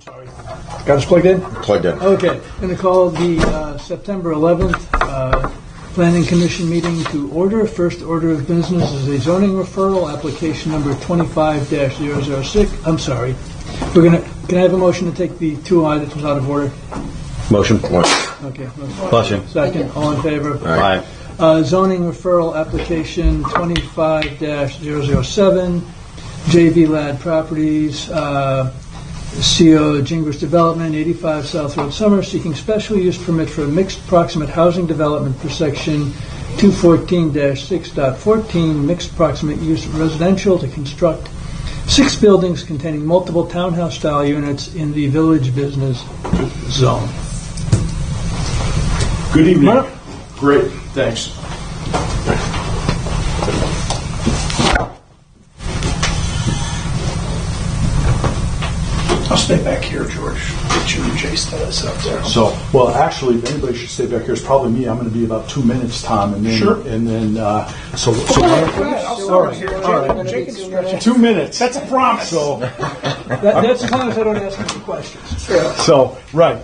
Sorry. Got us plugged in? Plugged in. Okay. I'm going to call the September 11th Planning Commission meeting to order. First order of business is a zoning referral, application number 25-006. I'm sorry. Can I have a motion to take the two items out of order? Motion. Okay. Motion. Second. All in favor? Aye. Zoning referral application 25-007, JV Lad Properties, CO Gingras Development, 85 South Road, Summer, seeking special use permit for a mixed proximate housing development per section 214-6.14, mixed proximate use residential to construct 6 buildings containing multiple townhouse-style units in the village business zone. Good evening. Great, thanks. I'll stay back here, George. Get you and Jay set us up there. So, well, actually, if anybody should stay back here, it's probably me. I'm going to be about 2 minutes, Tom, and then, Sure. And then, so. All right. 2 minutes. That's a promise. So, That's as long as I don't ask any questions. So, right.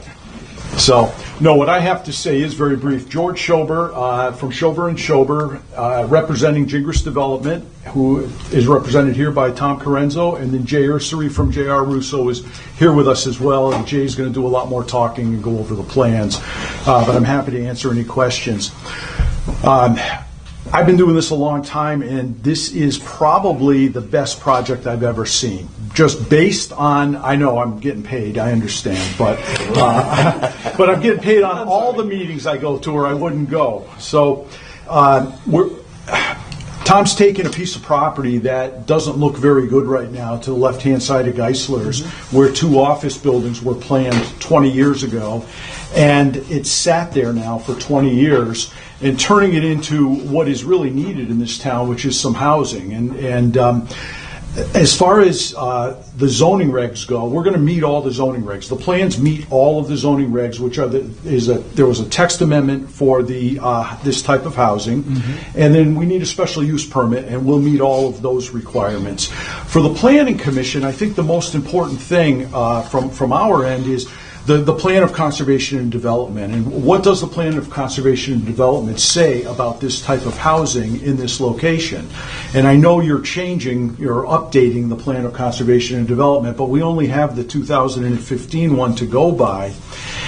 So, no, what I have to say is very brief. George Schober from Schober & Schober, representing Gingras Development, who is represented here by Tom Carenzo, and then Jay Ursary from J.R. Russo is here with us as well, and Jay's going to do a lot more talking and go over the plans. But I'm happy to answer any questions. I've been doing this a long time, and this is probably the best project I've ever seen. Just based on, I know I'm getting paid, I understand, but I'm getting paid on all the meetings I go to, or I wouldn't go. So Tom's taking a piece of property that doesn't look very good right now to the left-hand side of Geisler's, where 2 office buildings were planned 20 years ago, and it's sat there now for 20 years, and turning it into what is really needed in this town, which is some housing. And as far as the zoning regs go, we're going to meet all the zoning regs. The plans meet all of the zoning regs, which are there was a text amendment for the this type of housing, and then we need a special use permit, and we'll meet all of those requirements. For the Planning Commission, I think the most important thing from our end is the plan of conservation and development. And what does the plan of conservation and development say about this type of housing in this location? And I know you're updating the plan of conservation and development, but we only have the 2015 one to go by.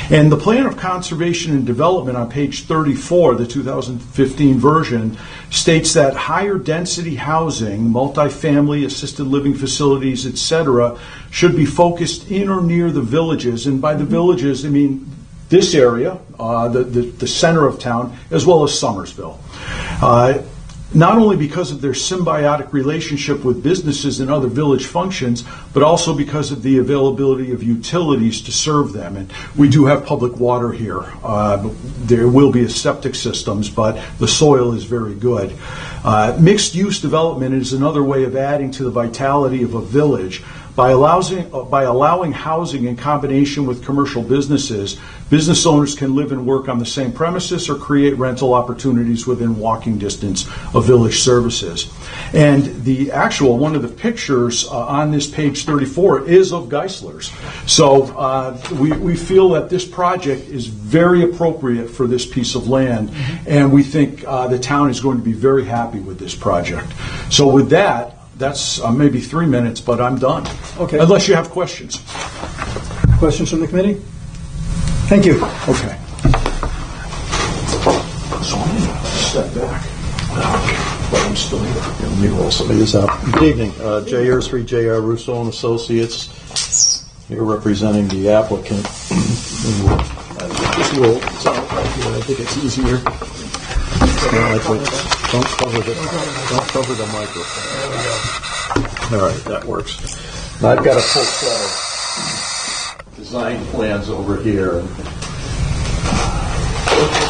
And the plan of conservation and development on page 34, the 2015 version, states that higher density housing, multifamily, assisted living facilities, etc., should be focused in or near the villages. And by the villages, I mean this area, the center of town, as well as Somersville. Not only because of their symbiotic relationship with businesses and other village functions, but also because of the availability of utilities to serve them. And we do have public water here. There will be septic systems, but the soil is very good. Mixed-use development is another way of adding to the vitality of a village. By allowing housing in combination with commercial businesses, business owners can live and work on the same premises or create rental opportunities within walking distance of village services. And one of the pictures on this page 34 is of Geisler's. So we feel that this project is very appropriate for this piece of land, and we think the town is going to be very happy with this project. So with that, that's maybe 3 minutes, but I'm done. Okay. Unless you have questions. Questions from the committee? Thank you. Okay. So I'm going to step back. But I'm still here. Let me roll some of this out. Good evening. Jay Ursary, J.R. Russo and Associates. Here representing the applicant. This roll out right here. I think it's easier. Don't cover the microphone. All right, that works. Now I've got a full set of design plans over here.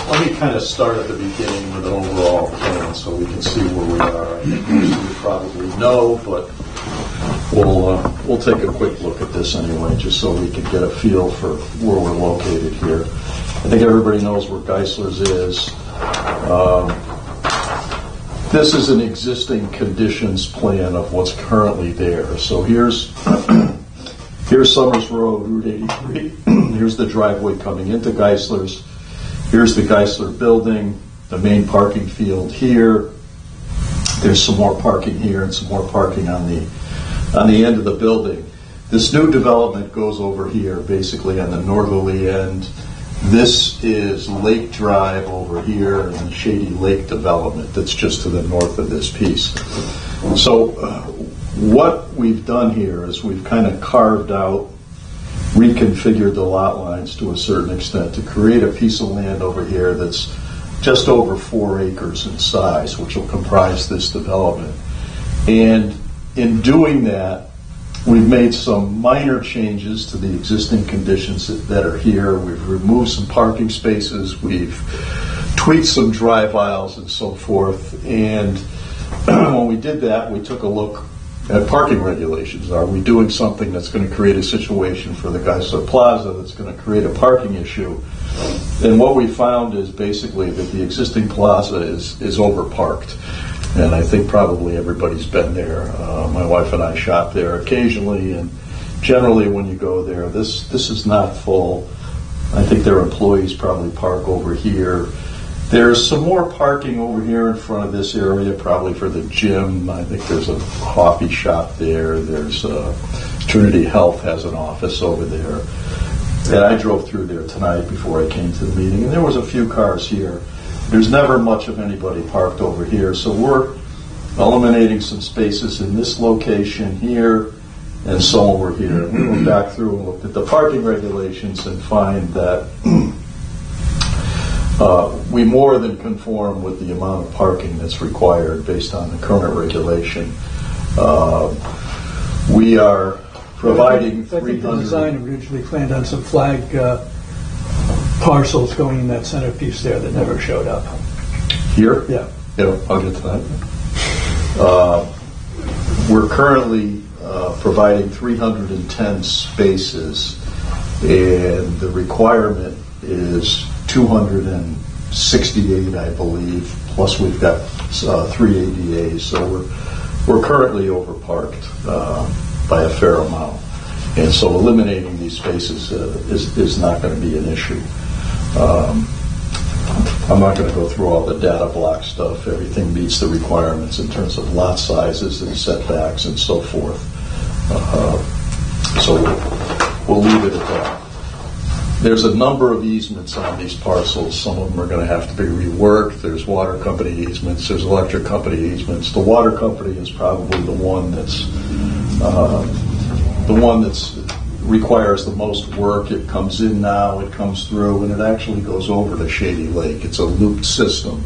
Let me kind of start at the beginning with an overall plan so we can see where we are. I think most of you probably know, but we'll take a quick look at this anyway, just so we can get a feel for where we're located here. I think everybody knows where Geisler's is. This is an existing conditions plan of what's currently there. So here's Here's Summers Road, Route 83. Here's the driveway coming into Geisler's. Here's the Geisler building, the main parking field here. There's some more parking here and some more parking on the end of the building. This new development goes over here, basically on the northerly end. This is Lake Drive over here and the Shady Lake development that's just to the north of this piece. So what we've done here is we've kind of carved out, reconfigured the lot lines to a certain extent to create a piece of land over here that's just over 4 acres in size, which will comprise this development. And in doing that, we've made some minor changes to the existing conditions that are here. We've removed some parking spaces, we've tweaked some drive aisles and so forth. And when we did that, we took a look at parking regulations. Are we doing something that's going to create a situation for the Geisler Plaza that's going to create a parking issue? And what we found is basically that the existing plaza is overparked. And I think probably everybody's been there. My wife and I shop there occasionally, and generally when you go there, this is not full. I think their employees probably park over here. There's some more parking over here in front of this area, probably for the gym. I think there's a coffee shop there. There's Trinity Health has an office over there. And I drove through there tonight before I came to the meeting, and there was a few cars here. There's never much of anybody parked over here, so we're eliminating some spaces in this location here and some over here. We went back through and looked at the parking regulations and find that we more than conform with the amount of parking that's required based on the current regulation. We are providing 300. I think the design originally planned on some flag parcels going in that centerpiece there that never showed up. Here? Yeah. Yeah, I'll get to that. We're currently providing 310 spaces, and the requirement is 268, I believe, plus we've got 3 ADAs, so we're currently overparked by a fair amount. And so eliminating these spaces is not going to be an issue. I'm not going to go through all the data block stuff. Everything meets the requirements in terms of lot sizes and setbacks and so forth. So we'll leave it at that. There's a number of easements on these parcels. Some of them are going to have to be reworked. There's water company easements. There's electric company easements. The water company is probably the one that's requires the most work. It comes in now, it comes through, and it actually goes over to Shady Lake. It's a looped system.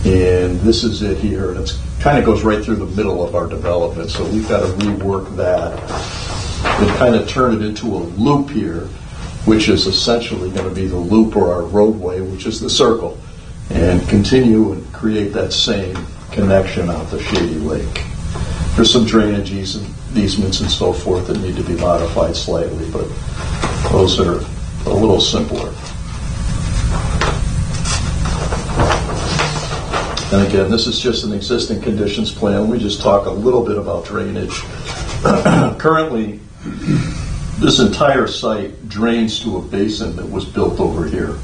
And this is it here. And it kind of goes right through the middle of our development. So we've got to rework that and kind of turn it into a loop here, which is essentially going to be the loop or our roadway, which is the circle, and continue and create that same connection out to Shady Lake. There's some drainage easements and so forth that need to be modified slightly, but those are a little simpler. And again, this is just an existing conditions plan. Let me just talk a little bit about drainage. Currently, this entire site drains to a basin that was built over here.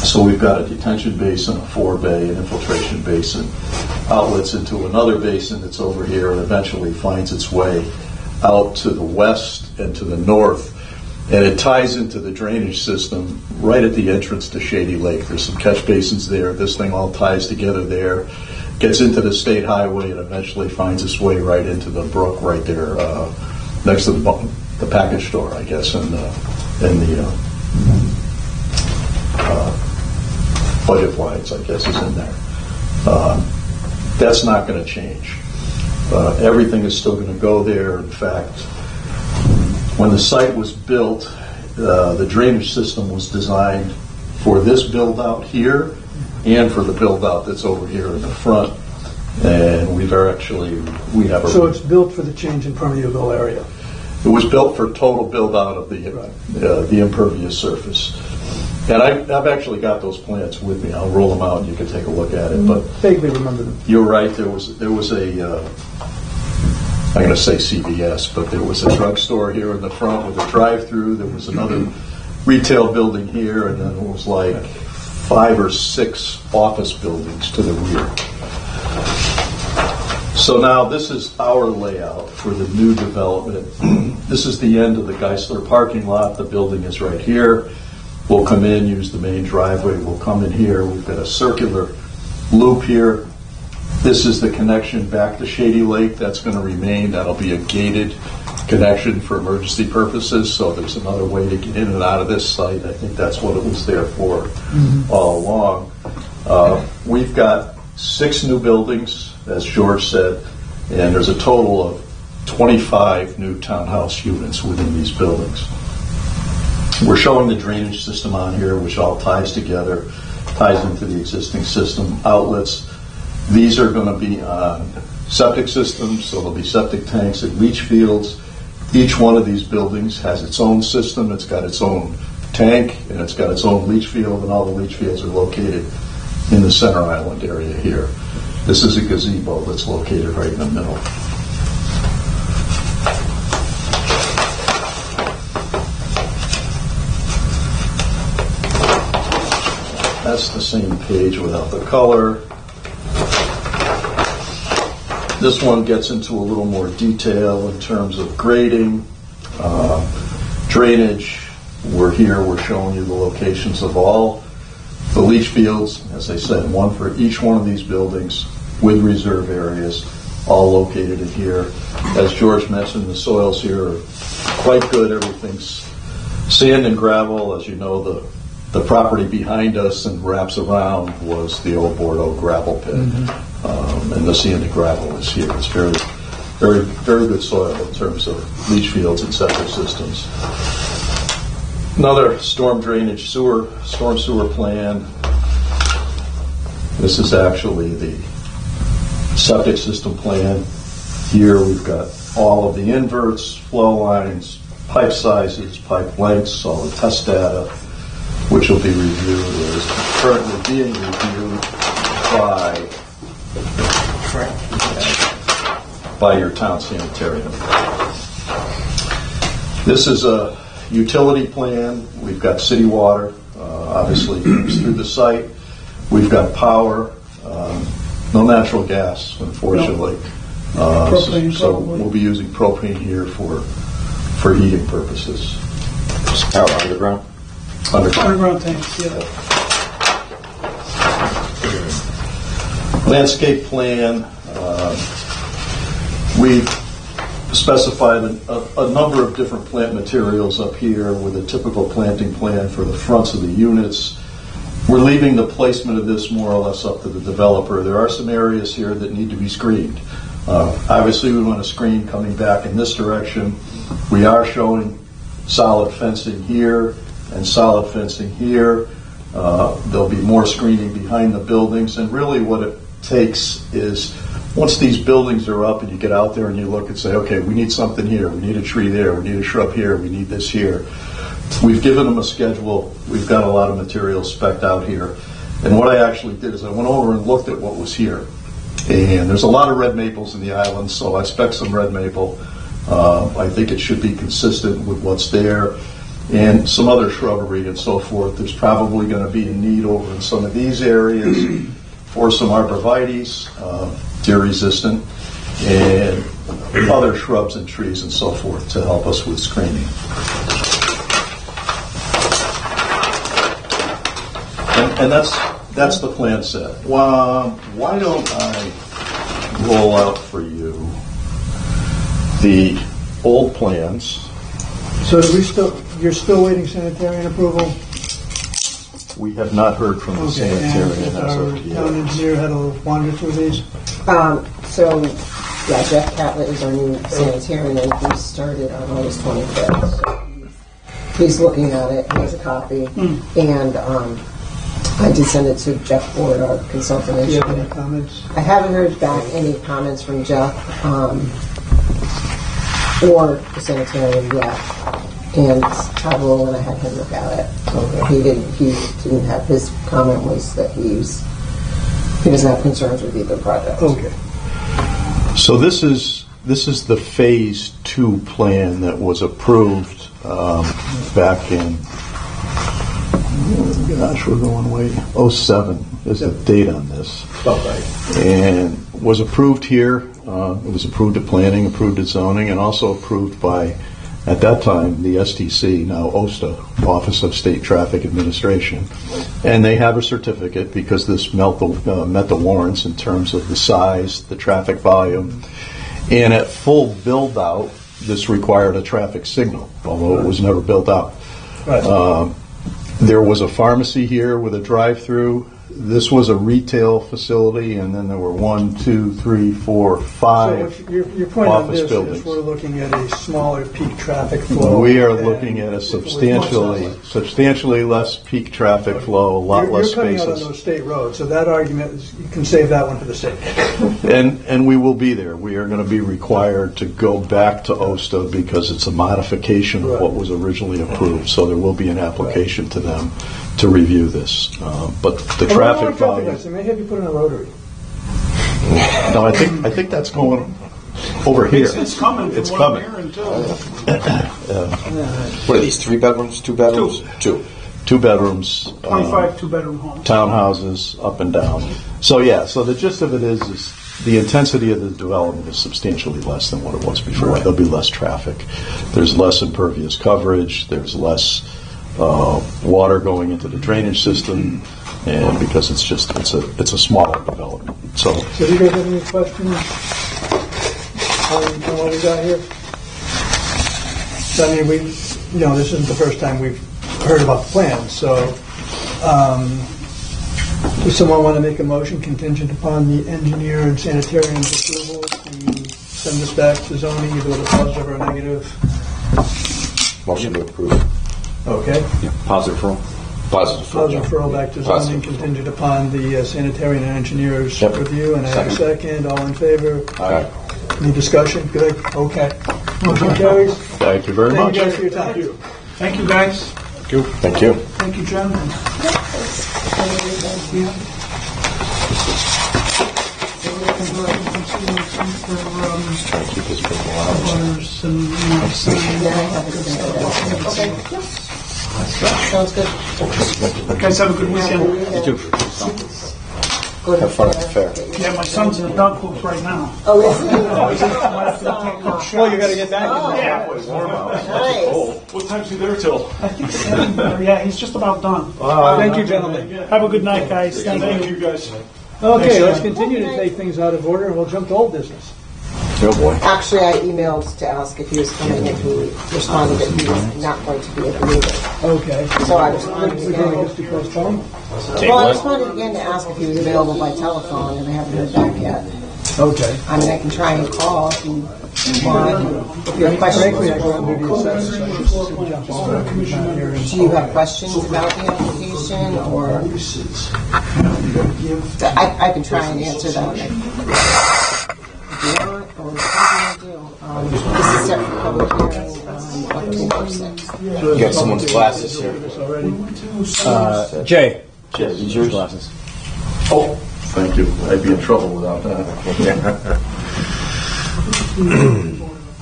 So we've got a detention basin, a forebay, an infiltration basin, outlets into another basin that's over here and eventually finds its way out to the west and to the north. And it ties into the drainage system right at the entrance to Shady Lake. There's some catch basins there. This thing all ties together there, gets into the state highway, and eventually finds its way right into the brook right there next to the package store, I guess, and the budget lines, I guess, is in there. That's not going to change. Everything is still going to go there. In fact, when the site was built, the drainage system was designed for this build-out here and for the build-out that's over here in the front. And we have a... So it's built for the change in permeable area. It was built for total build-out of the impervious surface. And I've actually got those plans with me. I'll roll them out and you can take a look at it. But vaguely remember them. You're right. There was a I'm going to say CVS, but there was a drugstore here in the front with a drive-through. There was another retail building here, and then it was like 5 or 6 office buildings to the rear. So now this is our layout for the new development. This is the end of the Geisler parking lot. The building is right here. We'll come in, use the main driveway. We'll come in here. We've got a circular loop here. This is the connection back to Shady Lake. That's going to remain. That'll be a gated connection for emergency purposes. So there's another way to get in and out of this site. I think that's what it was there for all along. We've got 6 new buildings, as George said, and there's a total of 25 new townhouse units within these buildings. We're showing the drainage system on here, which all ties together, ties into the existing system outlets. These are going to be on septic systems, so there'll be septic tanks and leach fields. Each one of these buildings has its own system. It's got its own tank, and it's got its own leach field, and all the leach fields are located in the center island area here. This is a gazebo that's located right in the middle. That's the same page without the color. This one gets into a little more detail in terms of grading, drainage. We're here, we're showing you the locations of all the leach fields. As I said, one for each one of these buildings with reserve areas, all located in here. As George mentioned, the soils here are quite good. Everything's sand and gravel. As you know, the property behind us and wraps around was the old Bordeaux gravel pit. And the sand and gravel is here. It's very, very, very good soil in terms of leach fields and septic systems. Another storm drainage storm sewer plan. This is actually the septic system plan. Here we've got all of the inverts, flow lines, pipe sizes, pipe lengths, all the test data, which will be reviewed, or is currently being reviewed by your town sanitarian. This is a utility plan. We've got city water, obviously comes through the site. We've got power, no natural gas, unfortunately. Propane, so probably. we'll be using propane here for heating purposes. Power underground? Underground tanks, yeah. Landscape plan. We've specified a number of different plant materials up here with a typical planting plan for the fronts of the units. We're leaving the placement of this more or less up to the developer. There are some areas here that need to be screened. Obviously, we want to screen coming back in this direction. We are showing solid fencing here and solid fencing here. There'll be more screening behind the buildings, and really what it takes is once these buildings are up and you get out there and you look and say, okay, we need something here, we need a tree there, we need a shrub here, we need this here. We've given them a schedule. We've got a lot of material spec'd out here. And what I actually did is I went over and looked at what was here. And there's a lot of red maples in the island, so I spec'd some red maple. I think it should be consistent with what's there. And some other shrubbery and so forth. There's probably going to be a need over in some of these areas for some arborvitaes, deer resistant, and other shrubs and trees and so forth to help us with screening. And that's the plan set. Well, why don't I roll out for you the old plans? So you're still waiting sanitarian approval? We have not heard from the Okay, sanitarian and as our of town yet. engineer had a wander through these? Jeff Catlett is our new sanitarian, and he started on August 25th. So he's looking at it, he has a copy, and I did send it to Jeff Ford, our consultant Do you have engineer. any comments? I haven't heard back any comments from Jeff or the sanitarian yet. And Todd Rowland, I had him look at it. He didn't have, his comment was that he doesn't have concerns with either project. Okay. So this is this is the Phase 2 plan that was approved back in, gosh, we're going way, '07 is the date on this. And was approved here. It was approved at planning, approved at zoning, and also approved by, at that time, the STC, now OSTA, Office of State Traffic Administration. And they have a certificate because this met the warrants in terms of the size, the traffic volume. And at full build-out, this required a traffic signal, although it was never built out. Right. There was a pharmacy here with a drive-through. This was a retail facility, and then there were 1, 2, 3, 4, 5 So your point on office this buildings. is we're looking at a smaller peak traffic flow. We are and looking at a with substantially less peak traffic flow, a lot less You're coming out on spaces. those state roads, so that argument, you can save that one for the state. And we will be there. We are going to be required to go back to OSTA because it's a modification of what was originally approved. So there will be an application to them to review this. But the traffic volume. They may have you put in a rotary. No, I think that's going over here. It's coming. It's from what I'm coming. hearing, too. What are these, 3 bedrooms, 2 bedrooms? 2. 2 bedrooms. 25 two-bedroom homes. Townhouses up and down. So so the gist of it is the intensity of the development is substantially less than what it was before. There'll be less traffic. There's less impervious coverage. There's less water going into the drainage system, and because it's a smaller development. So So do you guys have any questions on what we got here? So, I mean, this isn't the first time we've heard about the plan, so does someone want to make a motion contingent upon the engineer and sanitarian's approval to send this back to zoning, either with a positive or a negative? Motion to approve. Okay. Positive referral? Positive Positive referral back to zoning Positive. contingent upon the sanitarian and engineer's Yep. review, and I have a second. All in favor? Aye. Any discussion? Good. Okay. Motion carries. thank you very Thank much. you guys for your time. Thank you, guys. Thank you. Thank you, Jen. Try to keep this moving along. Yeah, I have it in there. Okay, yeah. Sounds good. Guys, have a good weekend. You too. Go ahead. Have fun at the fair. Yeah, my son's in the dog coop right now. Oh, is it? Well, you got to get back. Nice. What time's he there till? I think 7. Yeah, he's just about done. Thank you, gentlemen. Have a good night, guys. Thank you, guys. Okay, let's continue to take things out of order, and we'll jump to old business. Oh, boy. Actually, I emailed to ask if he was coming, and he responded that he was not going to be at the meeting. Okay. So I responded We're going to again. just to postpone? Well, I responded again to ask if he was available by telephone, and I haven't heard back yet. Okay. I mean, I can try and call if you want. If your Frankly, I questions, go and do the assessment, so I just jump over it. Not here and- do you have questions about the application, or I can try and answer them. If you want, or what do you want to do? This is set for public hearing on October 6th. You got someone's glasses here. Already? Jay. Jay, these yours? Glasses. Oh, thank you. I'd be in trouble without that.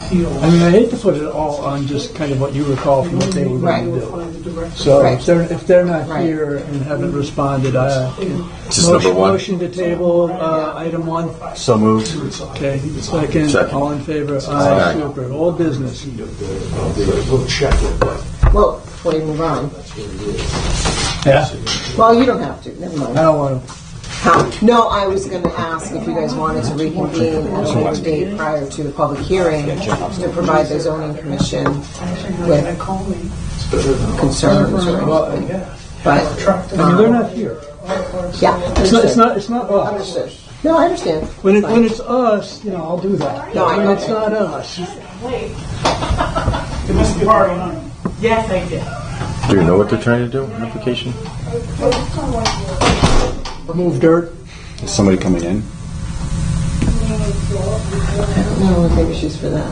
I mean, I hate to put it all on just kind of what you recall from what they were going to do. So Right. if they're not Right. here and haven't responded, Just number 1. motion to table item 1. So moved. Okay, second. Second. All in favor? Aye. Super. Old business. Well, before you move on. Yeah. Well, you don't have to. Never I mind. don't want to. No, I was going to ask if you guys wanted to reconvene at a later date prior to the public hearing to provide the zoning commission with concerns or anything. But, I mean, they're not here. yeah, It's not us. understood. No, I understand. When it's us, I'll do that. No, I When know. it's not us. It must be hard on him. Do you know what they're trying to do, application? Remove dirt. Is somebody coming in? No, maybe she's for that.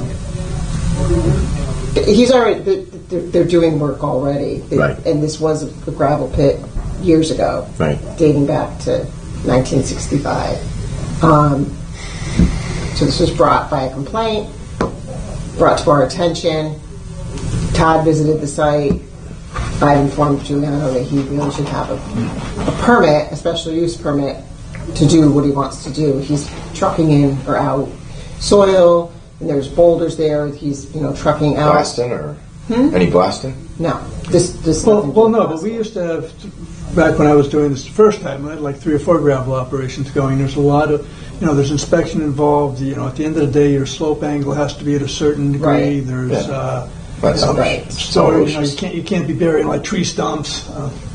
He's already, they're doing work already. Right. And this was a gravel pit years ago. Right. Dating back to 1965. So this was brought by a complaint, brought to our attention. Todd visited the site. I informed Giuliano that he really should have a permit, a special use permit, to do what he wants to do. He's trucking in or out soil, and there's boulders there. He's, trucking out. Blasting or any blasting? No, this. Well, no, but we used to have, back when I was doing this the first time, I had like 3 or 4 gravel operations going. There's a lot of, there's inspection involved. At the end of the day, your slope angle has to be at a certain degree. Right. There's, That's Right. so you can't be burying like tree stumps.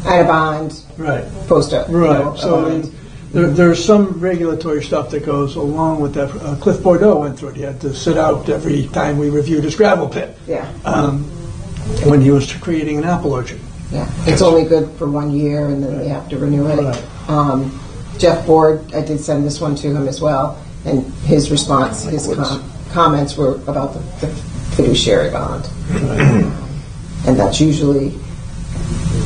At a bond, Right. post up. Right. So I mean, there's some regulatory stuff that goes along with that. Cliff Bordeaux went through it. He had to sit out every time we reviewed his gravel pit. Yeah. When he was creating an apple orchard. Yeah, it's only good for 1 year, and then they have to renew it. Right. Jeff Board, I did send this one to him as well, and his response, his comments were about the fiduciary bond. And that's usually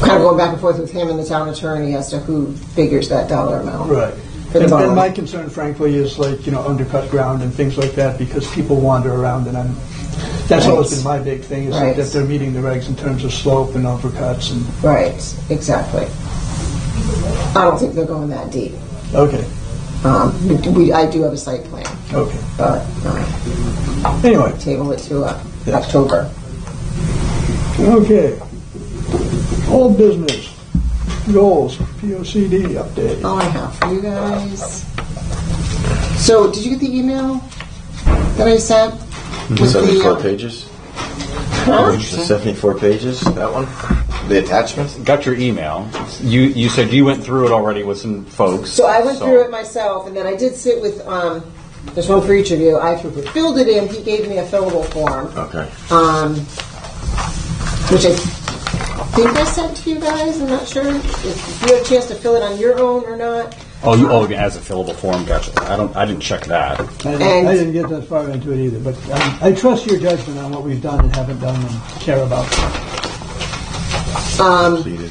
kind of going back and forth with him and the town attorney as to who figures that dollar amount. Right. For the And bond. my concern, frankly, is like, undercut ground and things like that, because people wander around, and that's Right. always been my big thing, is Right. that they're meeting the regs in terms of slope and overcuts and, Right, exactly. I don't think they're going that deep. okay, I do have a site plan, okay. but Anyway, table it to October. okay. Old business, goals, POCD update. All I have for you guys. So, did you get the email that I sent? With 74 the, pages? Huh? The 74 pages, that one? The attachment? Got your email. You said you went through it already with some folks. So I went through it myself, and then I did sit with, there's one for each of you. I filled it in. He gave me a fillable form, Okay. which I think I sent to you guys. I'm not sure if you had a chance to fill it on your own or not. As a fillable form. Gotcha. I didn't check that. I didn't get that far into it either, but I trust your judgment on what we've done and haven't done and care about. Completed.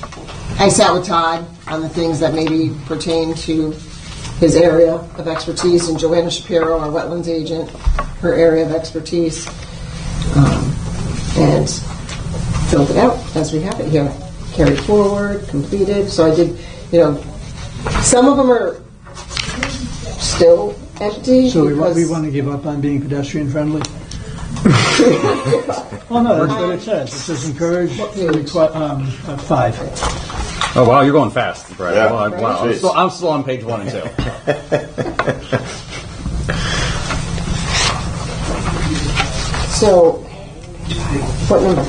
I sat with Todd on the things that maybe pertain to his area of expertise, and Joanna Shapiro, our wetlands agent, her area of expertise, and filled it out as we have it here. Carried forward, completed. So I did, some of them are still empty. So we because- want to give up on being pedestrian friendly? Well, no, that's what it says. It says encourage, What page? 5. Oh wow, you're going fast, Brad. Yeah. Wow, wow. Jeez. I'm still on page 1 and 2. So, what number?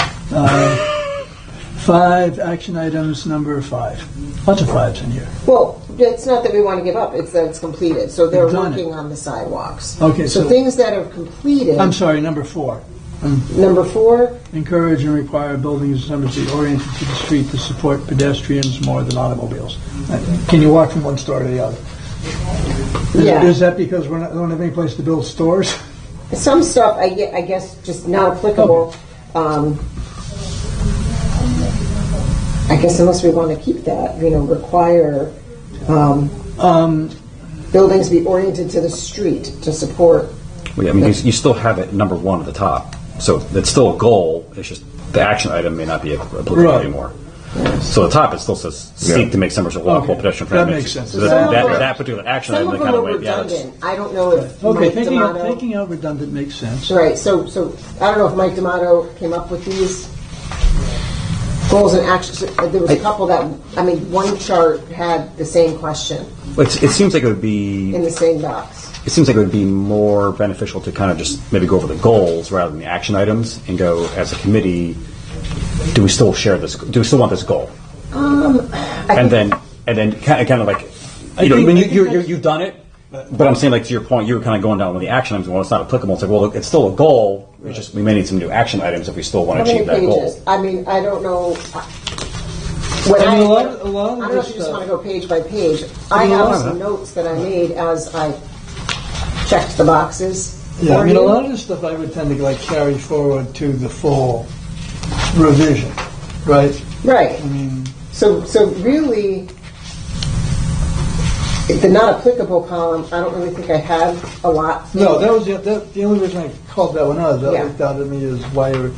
5, action items, number 5. Lots of 5s in here. Well, it's not that we want to give up, it's that it's completed. So they're We've done working on the sidewalks. Okay, So so- things that are completed, I'm sorry, number 4. number 4, Encourage and require buildings and summits be oriented to the street to support pedestrians more than automobiles. Can you walk from one store to the other? Yeah. Is that because we don't have any place to build stores? some stuff, I guess, just not applicable. I guess unless we want to keep that, require buildings be oriented to the street to support. Well, I mean, you still have it number 1 at the top, so it's still a goal. It's just the action item may not be applicable Right. anymore. So the top it still says seek to make summers walkable, Okay. pedestrian That friendly. makes sense. So Some that, of them- that particular action Some item of kind them of are way, yeah, redundant. I don't know if Okay, Mike taking D'Amato. out redundant makes sense. Right. So I don't know if Mike D'Amato came up with these goals and actions. There was a couple that one chart had the same question It seems like it would be. in the same box. It seems like it would be more beneficial to kind of just maybe go over the goals rather than the action items and go as a committee. Do we still share this? Do we still want this goal? And then kind of like you've done it, but I'm saying like to your point, you were kind of going down with the action items. Well, it's not applicable. It's like, well, it's still a goal. It's just we may need some new action items if we still want How to many achieve that pages? goal. I don't know. A lot of I don't know this if you just stuff- want to go page by page. I a lot have of some it. notes that I made as I checked the boxes. Yeah, for a you. lot of this stuff I would tend to carry forward to the full revision, right? Right. I mean, So really, the not applicable column, I don't really think I had a lot. No, that was the only reason I called that one out. That Yeah. looked out at me is why you're,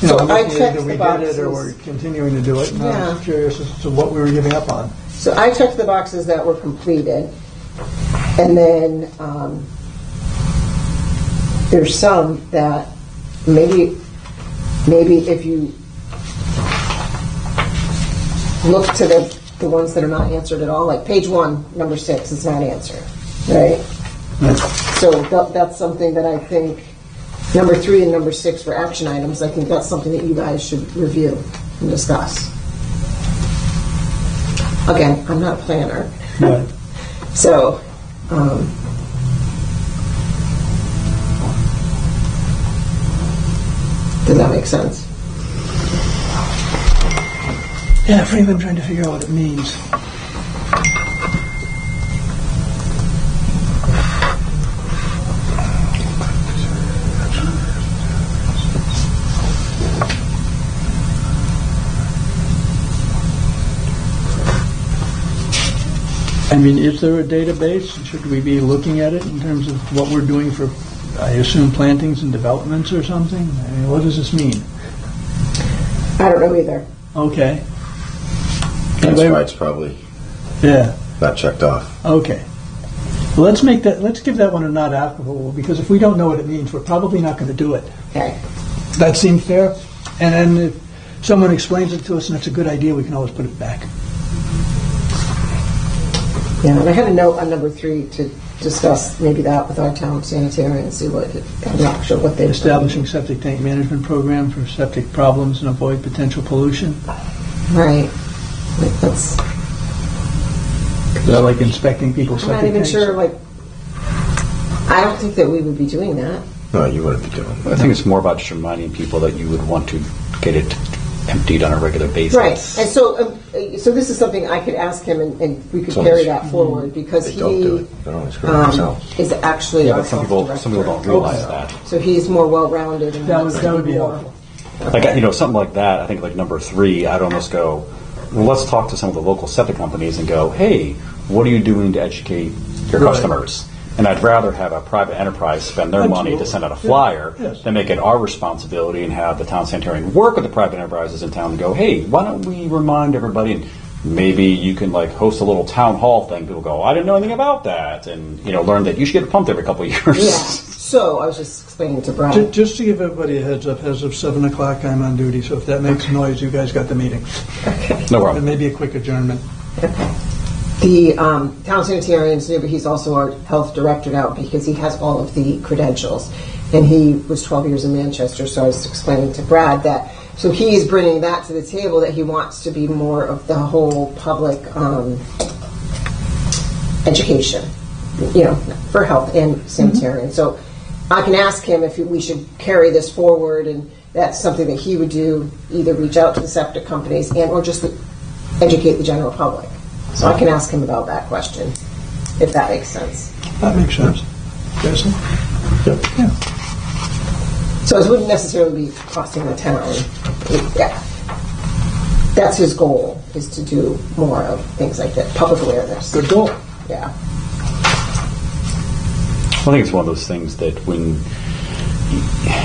So I looking at checked either we the did it or boxes. we're continuing to do it. And I Yeah. was curious as to what we were giving up on. So I checked the boxes that were completed, and then there's some that maybe if you look to the ones that are not answered at all, like page 1, number 6 is not answered, right? So that's something that I think, number 3 and number 6 for action items, I think that's something that you guys should review and discuss. Again, I'm not a planner, Right. so does that make sense? Yeah, frankly, I'm trying to figure out what it means. I mean, is there a database? Should we be looking at it in terms of what we're doing for, I assume, plantings and developments or something? I mean, what does this mean? I don't know either. Okay. That's Anybody- why it's probably Yeah. not checked off. Okay. Well, let's give that one a not applicable, because if we don't know what it means, we're probably not going to do it. Okay. That seems fair. And then if someone explains it to us and it's a good idea, we can always put it back. Yeah, and I had a note on number 3 to discuss maybe that with our town sanitarian and see what, I'm not sure what they Establishing septic tank management program for septic problems and avoid potential pollution. Right. Like that's, Is that like inspecting people's I'm not septic even tanks? sure, like, I don't think that we would be doing that. No, you wouldn't be doing I that. think it's more about just reminding people that you would want to get it emptied on a regular basis. Right, and so this is something I could ask him, and we could So carry it's- that forward, because They don't do he it. They're only screwing themselves. is actually Yeah, our but some health people don't director. realize that. So he's more well-rounded and That wants would- to that would be more- helpful. Like, something like that, I think like number 3, I'd almost go, well, let's talk to some of the local septic companies and go, hey, what are you doing to educate your Right. customers? And I'd rather have a private enterprise spend their money to Absolutely. send out a flyer Yeah. Yes. than make it our responsibility and have the town sanitarian work with the private enterprises in town and go, hey, why don't we remind everybody, and maybe you can like host a little town hall thing. People go, I didn't know anything about that, and learn that you should get it pumped every couple of years. Yeah, so I was just explaining to Brad. Just to give everybody a heads up, as of 7 o'clock, I'm on duty, so if that makes noise, you guys got the meeting. No And problem. maybe a quick adjournment. The town sanitarian's new, but he's also our health director now because he has all of the credentials. And he was 12 years in Manchester, so I was explaining to Brad that, so he is bringing that to the table, that he wants to be more of the whole public education, for health and sanitarian. So I can ask him if we should carry this forward, and that's something that he would do, either reach out to the septic companies or just educate the general public. So I can ask him about that question, if that makes sense. That makes sense. Jason? Yeah. So it wouldn't necessarily be costing the town. That's his goal, is to do more of things like that, public awareness. Good goal. Yeah. I think it's one of those things that when,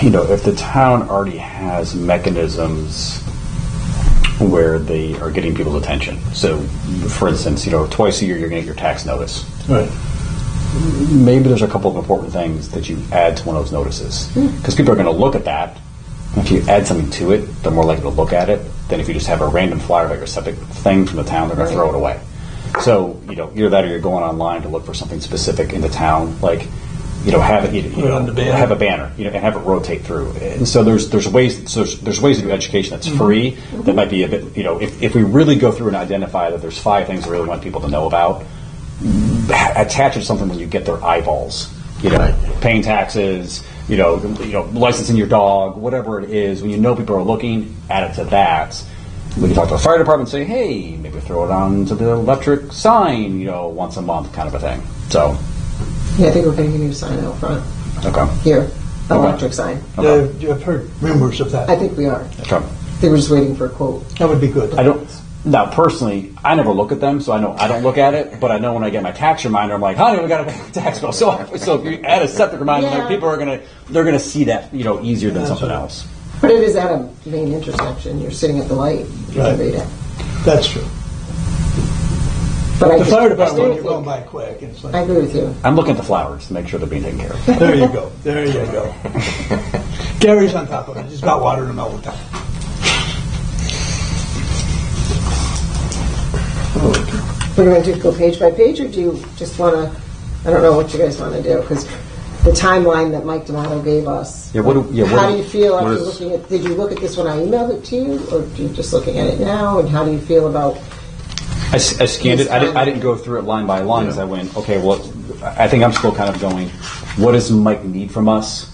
if the town already has mechanisms where they are getting people's attention. So, for instance, twice a year you're going to get your tax notice. Right. Maybe there's a couple of important things that you add to one of those notices. Because people are going to look at that. And if you add something to it, they're more likely to look at it than if you just have a random flyer about your septic thing from the town, they're going to throw it away. So, either that or you're going online to look for something specific in the town, like, have it, Put it on the banner. have a banner, and have it rotate through. And so there's ways to do education that's free. That might be a bit, if we really go through and identify that there's 5 things we really want people to know about, attach it to something when you get their eyeballs. Paying taxes, licensing your dog, whatever it is. When people are looking, add it to that. We can talk to the fire department and say, hey, maybe throw it onto the electric sign, once a month, kind of a thing. So. Yeah, I think we're going to get a new sign out front Okay. here, electric sign. Okay. I've heard rumors of that. I think we are. Okay. I think we're just waiting for a quote. That would be good. I don't. Now, personally, I never look at them, so I know I don't look at it. But I know when I get my tax reminder, I'm like, honey, we got to pay the tax bill. So if you add a septic reminder, Yeah. people are gonna see that easier than something else. But it is at a main intersection. You're sitting at the light. You can Right. read it. That's true. But I The just- fire I department, agree you're with going you. by quick. It's I like, agree with you. I'm looking at the flowers to make sure they're being taken care of. there you go. There you go. Gary's on top of it. He's got water them all the time. We're going to go page by page, or do you just want to? I don't know what you guys want to do, because the timeline that Mike D'Amato gave us. Yeah, what how do you feel after is- looking at? Did you look at this when I emailed it to you, or are you just looking at it now? And how do you feel about? I scanned it. I didn't go through it line by line because I went, okay, well, I think I'm still kind of going, what does Mike need from us?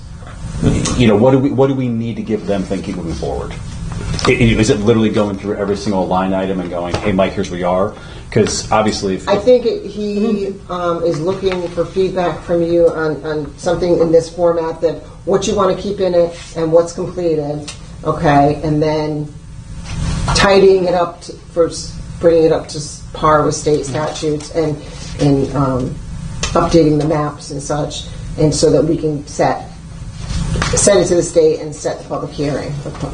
What do we need to give them thinking moving forward? Is it literally going through every single line item and going, hey, Mike, here's where we are? Because obviously, I think he is looking for feedback from you on something in this format, that what you want to keep in it and what's completed, okay, and then tidying it up bringing it up to par with state statutes and updating the maps and such, and so that we can send it to the state and set the public hearing, I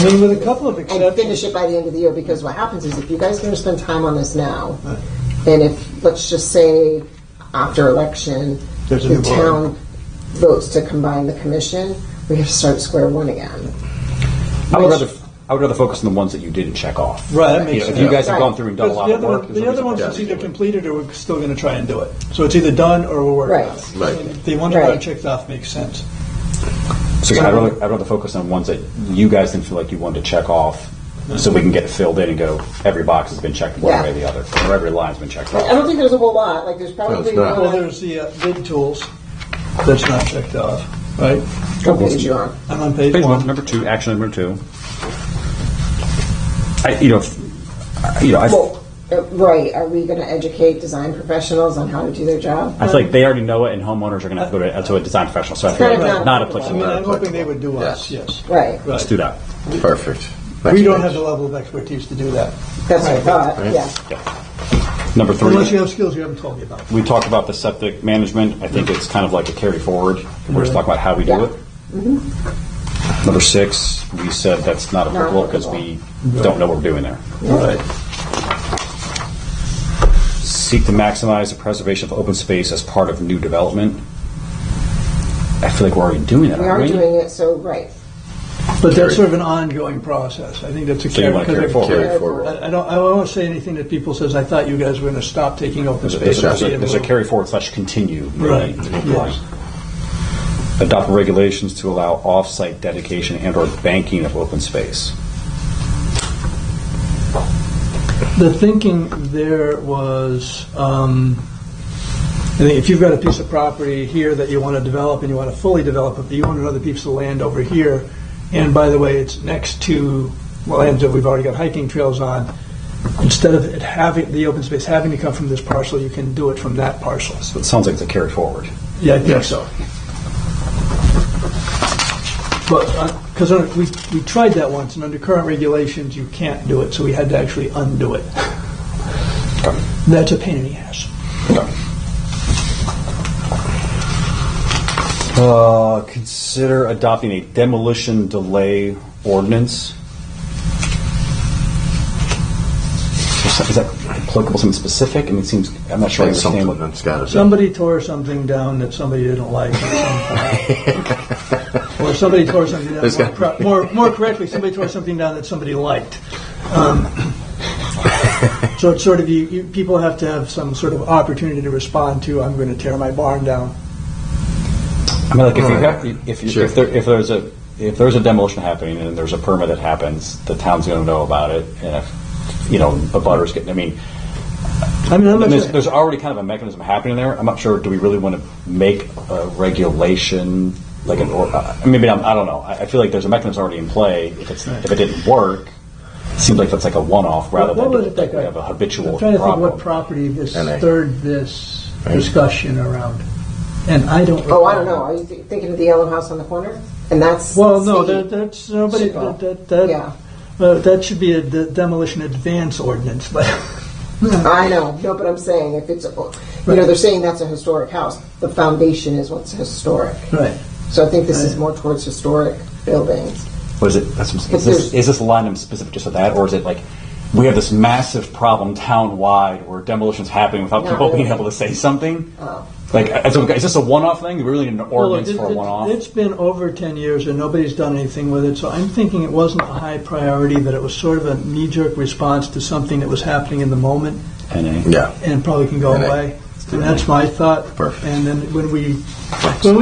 mean, with a couple of and exceptions. finish it by the end of the year, because what happens is if you guys are going to spend time on this now, and if, let's just say, after election, There's a the new board. town votes to combine the commission, we have to start square one again. I would rather focus on the ones that you didn't check off. Right, that makes If you guys have sense. gone through and done a lot of work, The other ones, it's either completed or we're still going to try and do it. So it's either done or we're working on it. Right. And the ones that are Right. checked off makes sense. So I'd rather focus on ones that you guys didn't feel like you wanted to check off, so we can get it filled in and go, every box has been checked one Yeah. way or the other, or every line's been checked I off. don't think there's a whole lot, like there's probably it's not. Well, one. there's the bid tools. That's not checked off, right? What page you on? I'm on page Page one. one, number two, action number two. I Well, right, are we going to educate design professionals on how to do their job? feel like they already know it, and homeowners are going to have to go to a design professional. So I feel like Right. not I applicable. mean, I'm hoping they would do us, yes. Right, Let's do that. Perfect. We don't have the level of expertise to do that. that's what I thought, Right. yeah. Number Unless you three, have skills you haven't told me about. we talked about the septic management. I think it's kind of like a carry forward. We're just talking about how we do Yeah. it. Number six, we said that's not applicable because we don't know what we're doing there. Right. Seek to maximize the preservation of open space as part of new development. I feel like we're already doing that, We aren't are we? doing it, so, right. But that's sort of an ongoing process. I think that's a So you want to carry forward? Carry forward. I don't want to say anything that people says, I thought you guys were going to stop taking open space. There's a carry forward / continue. Right, yes. Adopt regulations to allow off-site dedication and/or banking of open space. The thinking there was, I think if you've got a piece of property here that you want to develop and you want to fully develop it, but you own another piece of land over here, and by the way, it's next to lands that we've already got hiking trails on, instead of it having, the open space having to come from this parcel, you can do it from that parcel. So it sounds like it's a carry forward. Yeah, I think so. But, because we tried that once, and under current regulations, you can't do it, so we had to actually undo it. That's a pain in the ass. Consider adopting a demolition delay ordinance. Is that applicable, something specific? I mean, it seems, I'm not sure I understand Something what. that's got to be. Somebody tore something down that somebody didn't like at some point. Or somebody tore something There's down, gotta more correctly, somebody tore something down that somebody liked. So it's sort of, people have to have some sort of opportunity to respond to, I'm going to tear my barn down. I mean, like if you Sure. if there's a demolition happening and there's a permit that happens, the town's going to know about it, and if a butter's getting. I mean, I mean, I'm not there's, sure. there's already kind of a mechanism happening there. I'm not sure. Do we really want to make a regulation like an? Or maybe I don't know. I feel like there's a mechanism already in play. If it didn't work, it seems like that's like a one-off rather What was than it that we have a habitual I'm trying to think problem. what property this NA. stirred this discussion around. And I don't. Oh, I don't know, are you thinking of the yellow house on the corner? And that's. Well, no, state. that's nobody. Simple. That Yeah. That should be a demolition advance ordinance, but I know, no, but I'm saying if it's, they're saying that's a historic house. The foundation is what's historic. right. So I think this is more towards historic buildings. What is it? Is this line item specific just to that, or is it like we have this massive problem town-wide where demolition's happening without Not people being really. able to say something? Oh. Like, is this a one-off thing? Do we really need an ordinance for a one-off? It's been over 10 years and nobody's done anything with it, so I'm thinking it wasn't a high priority, that it was sort of a knee-jerk response to something that was happening in the moment NA. Yeah. and probably can go away. And that's my thought. Perfect. And then when we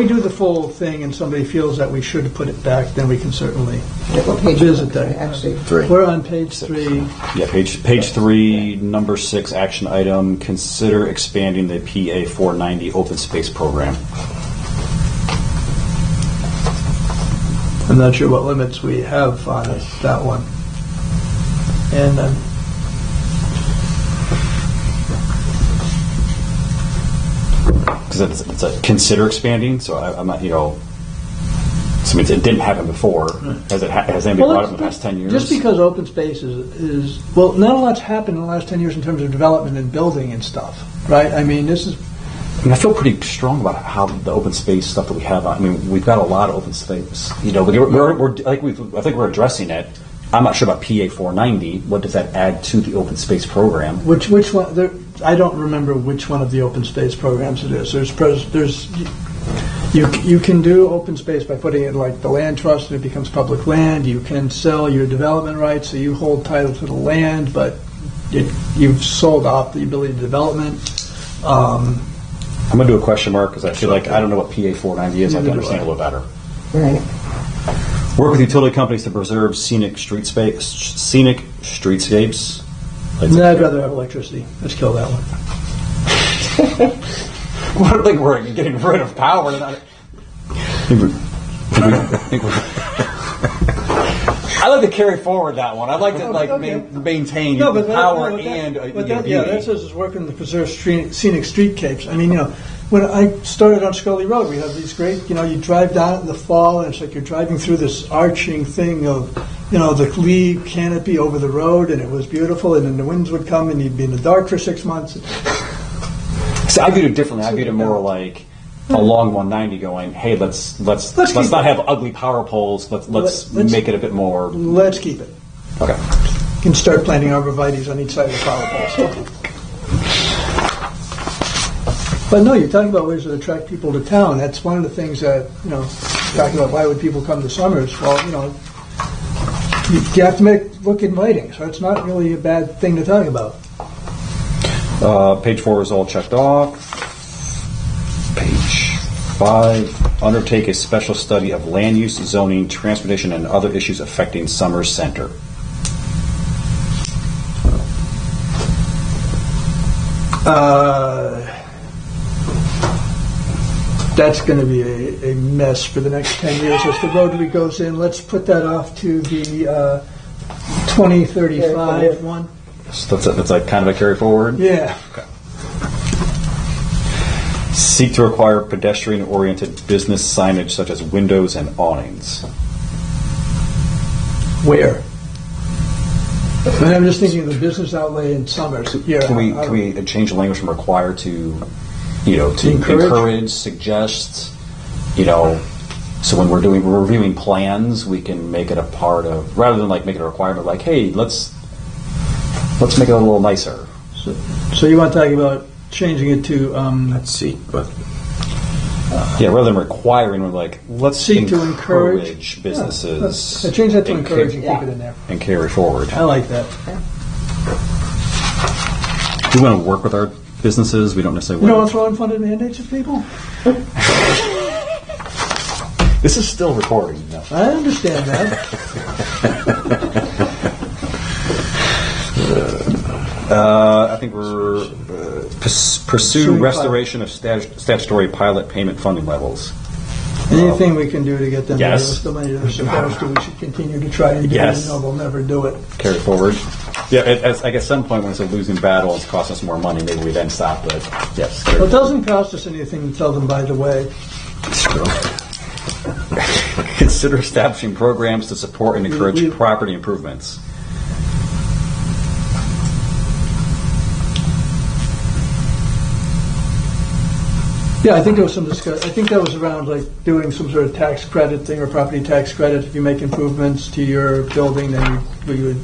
do the full thing and somebody feels that we should put it back, then we can certainly What page visit is it? that. Actually, 3. We're on page 3. Yeah, page 3, number 6, action item, consider expanding the PA 490 open space program. I'm not sure what limits we have on that one. And Because it's a consider expanding, so I'm not, so it didn't happen before. Has anybody brought it up in the past 10 years? Just because open space is well, not a lot's happened in the last 10 years in terms of development and building and stuff, right? I mean, this is I feel pretty strong about how the open space stuff that we have. I mean, we've got a lot of open space. I think we're addressing it. I'm not sure about PA 490. What does that add to the open space program? which one? I don't remember which one of the open space programs it is. There's you can do open space by putting it like the land trust and it becomes public land. You can sell your development rights, so you hold title to the land, but you've sold off the ability to development. I'm going to do a question mark because I feel like I don't know what PA 490 is. I can understand a little better. right. Work with utility companies to preserve scenic streetscapes. No, I'd rather have electricity. Let's kill that one. I don't think we're getting rid of power. I like to carry forward that one. I like to maintain power and beauty. That says it's working to preserve scenic streetscapes. I mean, when I started on Scully Road, we have these great, you drive down it in the fall, and it's like you're driving through this arching thing of, the leaf canopy over the road, and it was beautiful, and then the winds would come, and you'd be in the dark for 6 months. See, I viewed it differently. I viewed it more like along 190 going, hey, let's not have ugly power poles. Let's make it a bit more. Let's keep it. Okay. You can start planting arborvitaes on each side of the power poles. But no, you're talking about ways that attract people to town. That's one of the things that, talking about why would people come to Summers. Well, you have to look inviting, so it's not really a bad thing to talk about. Page 4 is all checked off. Page 5, undertake a special study of land use, zoning, transportation, and other issues affecting Summers Center. That's going to be a mess for the next 10 years as the Rotary goes in. Let's put that off to the 2035 one. So that's like kind of a carry forward? Yeah. Okay. Seek to acquire pedestrian-oriented business signage such as windows and awnings. Where? And I'm just thinking of the business outlay in Summers. Yeah. Can we change the language from require to, to encourage, suggest, so when we're reviewing plans, we can make it a part of, rather than make it a requirement, like, hey, let's make it a little nicer. So you want to talk about changing it to Let's see, but yeah, rather than requiring, we're like, let's seek to encourage businesses. change that to encourage and keep it in there. And carry forward. I like that. We want to work with our businesses. We don't necessarily You don't want to throw unfunded mandates at people? This is still recording. No. I understand that. I think we're pursue restoration of statutory pilot payment funding levels. Anything we can do to get them to give Yes. us the money they're supposed to, we should continue to try and do. Yes. They'll never do it. Carry forward. Yeah, at some point when it's a losing battle, it's costing us more money. Maybe we then stop. But yes, Well, it doesn't cost us anything to tell them, by the way. it's true. Consider establishing programs to support and encourage property improvements. Yeah, I think there was some discussion. I think that was around like doing some sort of tax credit thing or property tax credit. If you make improvements to your building, then you would.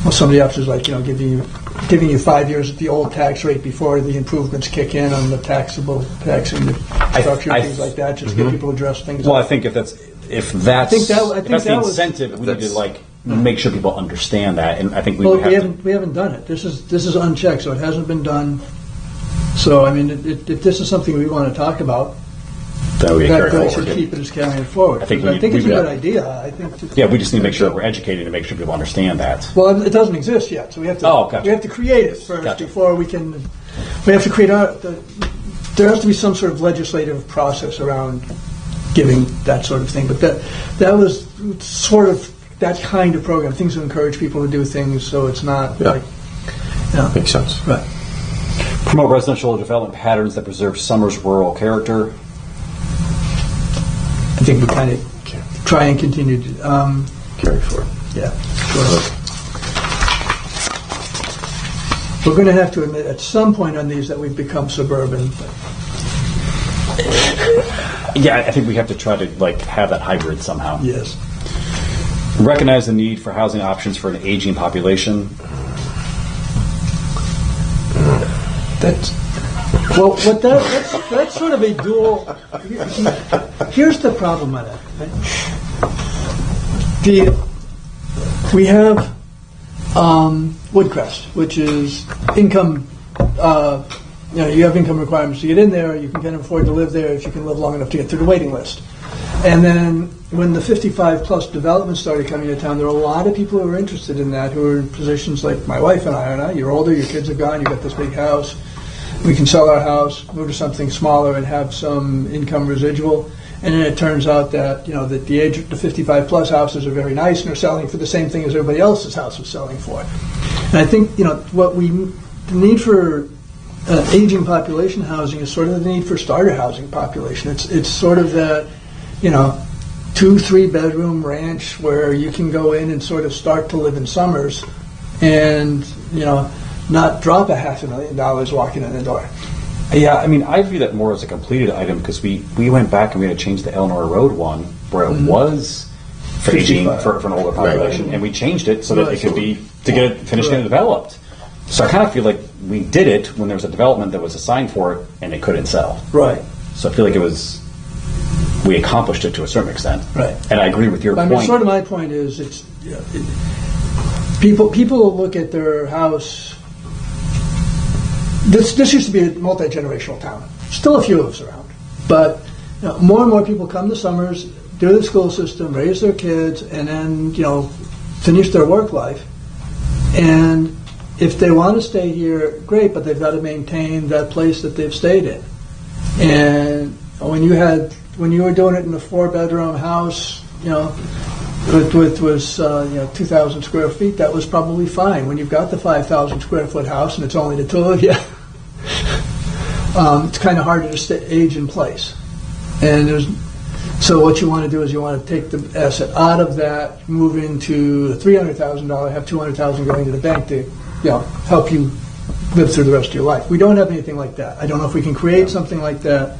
Well, some of the options like giving you 5 years at the old tax rate before the improvements kick in on the taxable taxing the structure and things like that. Just to get people to address things. Well, I think if that's I think the that was- incentive, we need to like make sure people understand that, and I think we Well, would have to. we haven't done it. This is unchecked, so it hasn't been done. So I mean, if this is something we want to talk about, That we carry that should forward. keep it as carrying it forward. I think Because it's a we- good idea. I think. Yeah, we just need to make sure that we're educated and make sure people understand that. Well, it doesn't exist yet, so we have to. Oh, gotcha. We have to create it first Gotcha. before we can. We have to create there has to be some sort of legislative process around giving that sort of thing. But that was sort of that kind of program. Things to encourage people to do things, so it's not Yeah. like. Yeah. Makes sense. Right. Promote residential development patterns that preserve Summers' rural character. I think we kind of try and continue to. Carry forward. Yeah, sure. We're going to have to admit at some point on these that we've become suburban. Yeah, I think we have to try to like have that hybrid somehow. Yes. Recognize the need for housing options for an aging population. That's well. That's sort of a dual. Here's the problem with that. Right? We have Woodcrest, which is income. You have income requirements to get in there. You can kind of afford to live there if you can live long enough to get through the waiting list. And then when the 55-plus development started coming to town, there were a lot of people who were interested in that, who were in positions like my wife and I. You're older, your kids are gone, you've got this big house. We can sell our house, move to something smaller, and have some income residual. And then it turns out that that the 55-plus houses are very nice and are selling for the same thing as everybody else's house was selling for. And I think the need for aging population housing is sort of the need for starter housing population. It's sort of that 2-3 bedroom ranch where you can go in and sort of start to live in Summers, and not drop $500,000 walking in the door. Yeah, I mean, I view that more as a completed item because we went back and we had to change the Eleanor Road one where it was for aging 55. for an older population, and we changed it so that Right. it could be to get it finished and developed. So I kind of feel like we did it when there was a development that was assigned for it and it couldn't sell. Right. So I feel like we accomplished it to a certain extent. Right. And I agree with your I point. mean, sort of my point is, people look at their house. This used to be a multi-generational town. Still a few of us around, but more and more people come to Summers, do the school system, raise their kids, and then finish their work life. And if they want to stay here, great, but they've got to maintain that place that they've stayed in. And when you were doing it in a 4-bedroom house, with was 2,000 square feet, that was probably fine. When you've got the 5,000 square foot house and it's only the two of you, it's kind of harder to age in place. And so what you want to do is you want to take the asset out of that, move into the $300,000, have $200,000 going to the bank to help you live through the rest of your life. We don't have anything like that. I don't know if we can create something like that.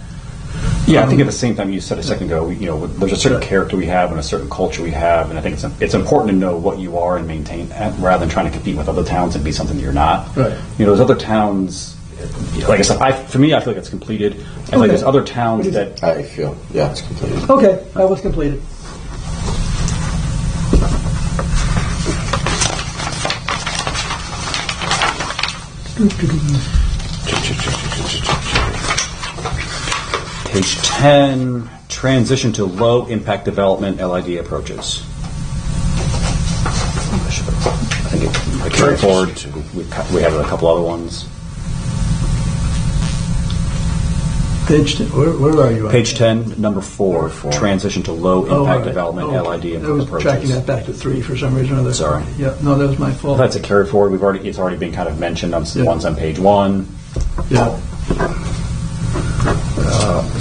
Yeah, I think at the same time you said a second ago, there's a certain character we have and a certain culture we have, and I think it's important to know what you are and maintain that rather than trying to compete with other towns and be something that you're not. Right. Those other towns, like I said, for me, I feel like it's completed. And like there's other towns that I feel, yeah, it's completed. Okay, that was completed. Page 10, transition to low impact development LID approaches. I think I carry forward. We have a couple other ones. Page 10, where are you at? Page 10, number 4, transition to low impact all right. development LID I was approaches. tracking that back to 3 for some reason or other. Sorry. Yeah, no, that was my fault. That's a carry forward. It's already been kind of mentioned on Yeah. ones on page 1. Yeah.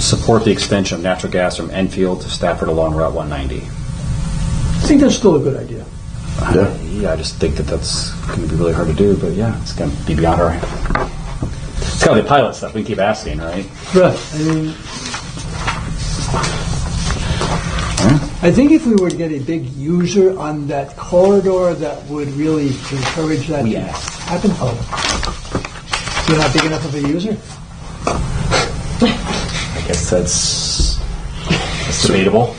support the extension of natural gas from Enfield to Stafford along Route 190. I think that's still a good idea. Yeah. Yeah, I just think that that's going to be really hard to do, but yeah, it's going to be beyond our... It's kind of the pilot stuff. We can keep asking, right? Right. I mean, I think if we were to get a big user on that corridor, that would really encourage that to happen. Oh, you're not big enough of a user? I guess that's debatable.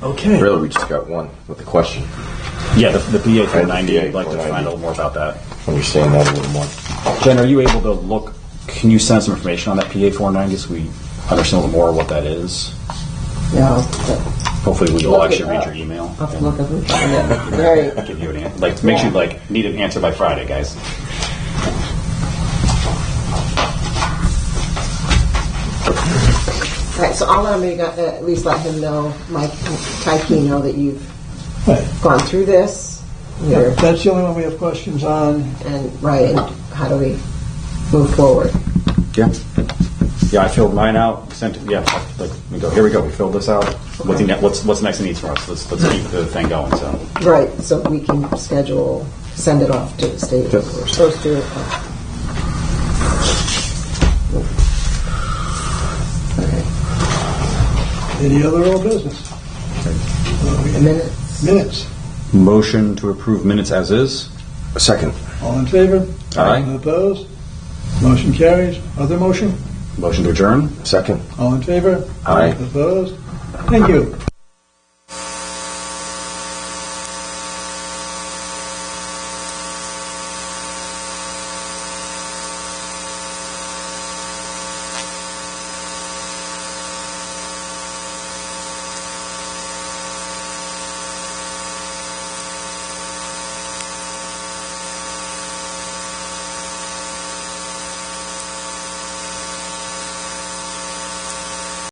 Okay. Really, we just got one with a question. Yeah, the PA 490, PA I'd like to find a little more about that. Understand that a little more. Jen, are you able to look, can you send some information on that PA 490 so we understand a little more what that is? Yeah. Hopefully we will Look it actually read up. your email. I'll have to look up and find it. Right. Give you an answer. Like, make sure you need an answer by Friday, guys. All right, so I'll at least let him know, Mike Tyke know that you've Right. gone through this. Yeah, that's the only one we have questions on. And how do we move forward? Yeah. Yeah, I filled mine out, sent it, yeah, like, we go, here we go, we filled this out. What's the next thing needs from us? Let's keep the thing going, so. Right, so we can send it off to the state. Yep. We're supposed to. Any other old business? Minutes. Motion to approve minutes as is. Second. All in favor? Aye. Opposed? Motion carries. Other motion? Motion to adjourn. Second. All in favor? Aye. Opposed? Thank you.